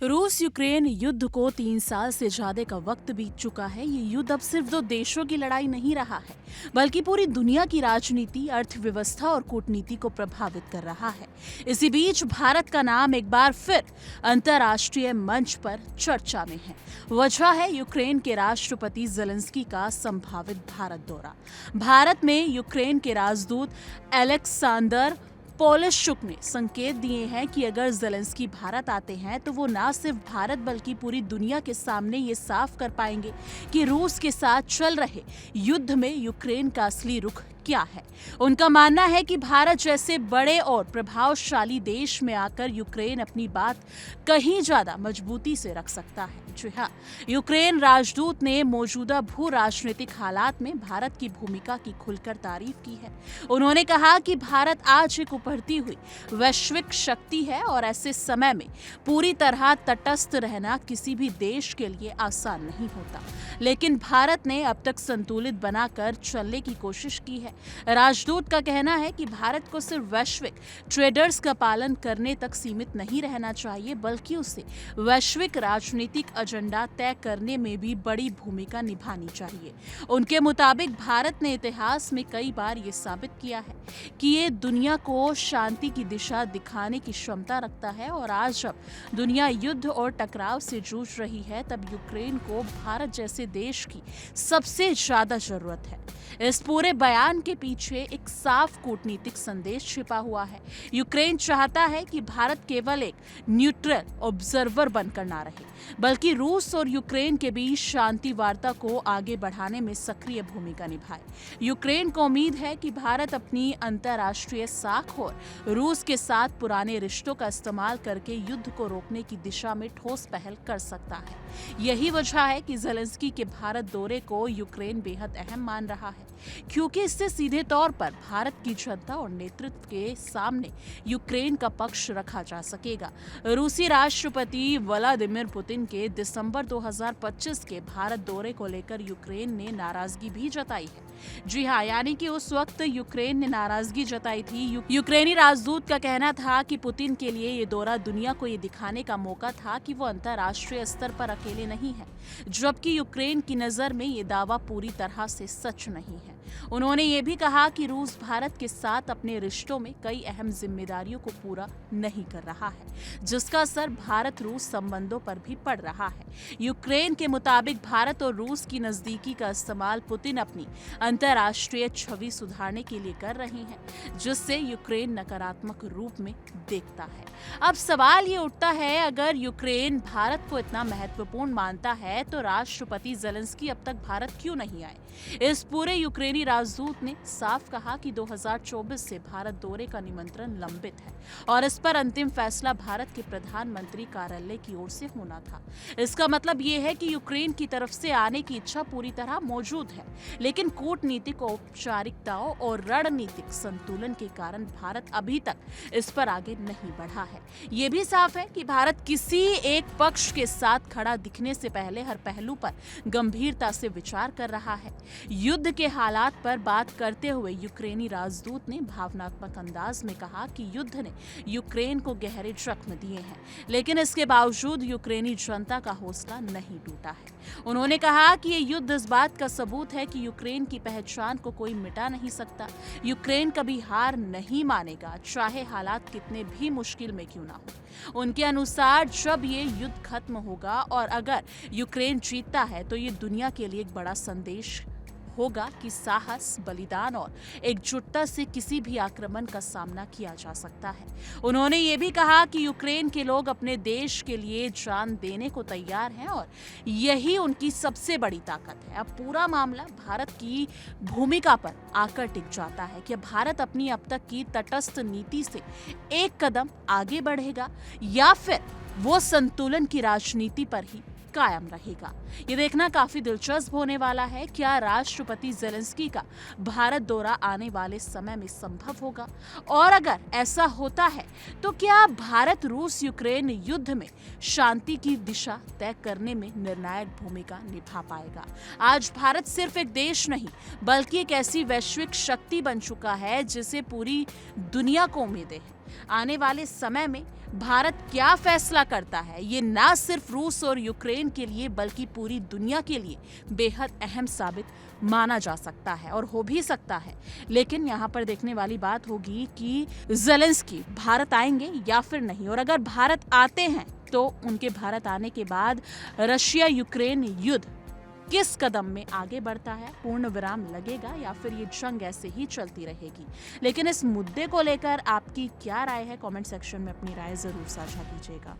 रूस यूक्रेन युद्ध को 3 साल से ज्यादा का वक्त बीत चुका है। ये युद्ध अब सिर्फ दो देशों की लड़ाई नहीं रहा है, बल्कि पूरी दुनिया की राजनीति, अर्थव्यवस्था और कूटनीति को प्रभावित कर रहा है। इसी बीच भारत का नाम एक बार फिर अंतर्राष्ट्रीय मंच पर चर्चा में है। वजह है यूक्रेन के राष्ट्रपति ज़ेलेंस्की का संभावित भारत दौरा। भारत में यूक्रेन के राजदूत एलेक्सांडर पोलिशचुक ने संकेत दिए हैं कि अगर ज़ेलेंस्की भारत आते हैं तो वो न सिर्फ भारत बल्कि पूरी दुनिया के सामने ये साफ कर पाएंगे कि रूस के साथ चल रहे युद्ध में यूक्रेन का असली रुख क्या है। उनका मानना है कि भारत जैसे बड़े और प्रभावशाली देश में आकर यूक्रेन अपनी बात कहीं ज्यादा मजबूती से रख सकता है। जी हाँ, यूक्रेन राजदूत ने मौजूदा भू राजनीतिक हालात में भारत की भूमिका की खुलकर तारीफ की है। उन्होंने कहा कि भारत आज एक उभरती हुई वैश्विक शक्ति है और ऐसे समय में पूरी तरह तटस्थ रहना किसी भी देश के लिए आसान नहीं होता, लेकिन भारत ने अब तक संतुलित बनाकर चलने की कोशिश की है। राजदूत का कहना है कि भारत को सिर्फ वैश्विक ट्रेडर्स का पालन करने तक सीमित नहीं रहना चाहिए, बल्कि उसे वैश्विक राजनीतिक एजेंडा तय करने में भी बड़ी भूमिका निभानी चाहिए। उनके मुताबिक भारत ने इतिहास में कई बार ये साबित किया है कि ये दुनिया को शांति की दिशा दिखाने की क्षमता रखता है, और आज जब दुनिया युद्ध और टकराव से जूझ रही है तब यूक्रेन को भारत जैसे देश की सबसे ज्यादा जरूरत है। इस पूरे बयान के पीछे एक साफ कूटनीतिक संदेश छिपा हुआ है। यूक्रेन चाहता है कि भारत केवल एक न्यूट्रल ऑब्जर्वर बनकर ना रहे, बल्कि रूस और यूक्रेन के बीच शांति वार्ता को आगे बढ़ाने में सक्रिय भूमिका निभाए। यूक्रेन को उम्मीद है कि भारत अपनी अंतर्राष्ट्रीय साख और रूस के साथ पुराने रिश्तों का इस्तेमाल करके युद्ध को रोकने की दिशा में ठोस पहल कर सकता है। यही वजह है कि ज़ेलेंस्की के भारत दौरे को यूक्रेन बेहद अहम मान रहा है, क्योंकि इससे सीधे तौर पर भारत की जनता और नेतृत्व के सामने यूक्रेन का पक्ष रखा जा सकेगा। रूसी राष्ट्रपति व्लादिमीर पुतिन के दिसंबर 2025 के भारत दौरे को लेकर यूक्रेन ने नाराजगी भी जताई है। जी हाँ, यानी कि उस वक्त यूक्रेन ने नाराजगी जताई थी। यूक्रेनी राजदूत का कहना था कि पुतिन के लिए ये दौरा दुनिया को ये दिखाने का मौका था कि वो अंतर्राष्ट्रीय स्तर पर अकेले नहीं है, जबकि यूक्रेन की नजर में ये दावा पूरी तरह से सच नहीं है। उन्होंने ये भी कहा कि रूस भारत के साथ अपने रिश्तों में कई अहम जिम्मेदारियों को पूरा नहीं कर रहा है, जिसका असर भारत रूस संबंधों पर भी पड़ रहा है। यूक्रेन के मुताबिक भारत और रूस की नजदीकी का इस्तेमाल पुतिन अपनी अंतर्राष्ट्रीय छवि सुधारने के लिए कर रही हैं, जिससे यूक्रेन नकारात्मक रूप में देखता है। अब सवाल ये उठता है, अगर यूक्रेन भारत को इतना महत्वपूर्ण मानता है तो राष्ट्रपति ज़ेलेंस्की अब तक भारत क्यों नहीं आए? इस पूरे यूक्रेनी राजदूत ने साफ कहा कि 2024 से भारत दौरे का निमंत्रण लंबित है और इस पर अंतिम फैसला भारत के प्रधानमंत्री कार्यालय की ओर से होना था। इसका मतलब ये है कि यूक्रेन की तरफ से आने की इच्छा पूरी तरह मौजूद है, लेकिन कूटनीतिक औपचारिकताओं और रणनीतिक संतुलन के कारण भारत अभी तक इस पर आगे नहीं बढ़ा है। ये भी साफ है कि भारत किसी एक पक्ष के साथ खड़ा दिखने से पहले हर पहलू पर गंभीरता से विचार कर रहा है। युद्ध के हालात पर बात करते हुए यूक्रेनी राजदूत ने भावनात्मक अंदाज में कहा कि युद्ध ने यूक्रेन को गहरे जख्म दिए हैं, लेकिन इसके बावजूद यूक्रेनी जनता का हौसला नहीं टूटा है। उन्होंने कहा कि ये युद्ध इस बात का सबूत है कि यूक्रेन की पहचान को कोई मिटा नहीं सकता। यूक्रेन कभी हार नहीं मानेगा, चाहे हालात कितने भी मुश्किल में क्यों ना हो। उनके अनुसार जब ये युद्ध खत्म होगा और अगर यूक्रेन जीतता है तो ये दुनिया के लिए एक बड़ा संदेश होगा कि साहस, बलिदान और एकजुटता से किसी भी आक्रमण का सामना किया जा सकता है। उन्होंने ये भी कहा कि यूक्रेन के लोग अपने देश के लिए जान देने को तैयार हैं और यही उनकी सबसे बड़ी ताकत है। अब पूरा मामला भारत की भूमिका पर आकर टिक जाता है कि भारत अपनी अब तक की तटस्थ नीति से एक कदम आगे बढ़ेगा या फिर वो संतुलन की राजनीति पर ही कायम रहेगा। ये देखना काफी दिलचस्प होने वाला है। क्या राष्ट्रपति ज़ेलेंस्की का भारत दौरा आने वाले समय में संभव होगा? और अगर ऐसा होता है तो क्या भारत रूस यूक्रेन युद्ध में शांति की दिशा तय करने में निर्णायक भूमिका निभा पाएगा? आज भारत सिर्फ एक देश नहीं बल्कि एक ऐसी वैश्विक शक्ति बन चुका है जिसे पूरी दुनिया को उम्मीदें हैं। आने वाले समय में भारत क्या फैसला करता है, ये ना सिर्फ रूस और यूक्रेन के लिए बल्कि पूरी दुनिया के लिए बेहद अहम साबित माना जा सकता है और हो भी सकता है। लेकिन यहाँ पर देखने वाली बात होगी कि ज़ेलेंस्की भारत आएंगे या फिर नहीं, और अगर भारत आते हैं तो उनके भारत आने के बाद रशिया यूक्रेन युद्ध किस कदम में आगे बढ़ता है, पूर्ण विराम लगेगा या फिर ये जंग ऐसे ही चलती रहेगी। लेकिन इस मुद्दे को लेकर आपकी क्या राय है, कमेंट सेक्शन में अपनी राय जरूर साझा कीजिएगा।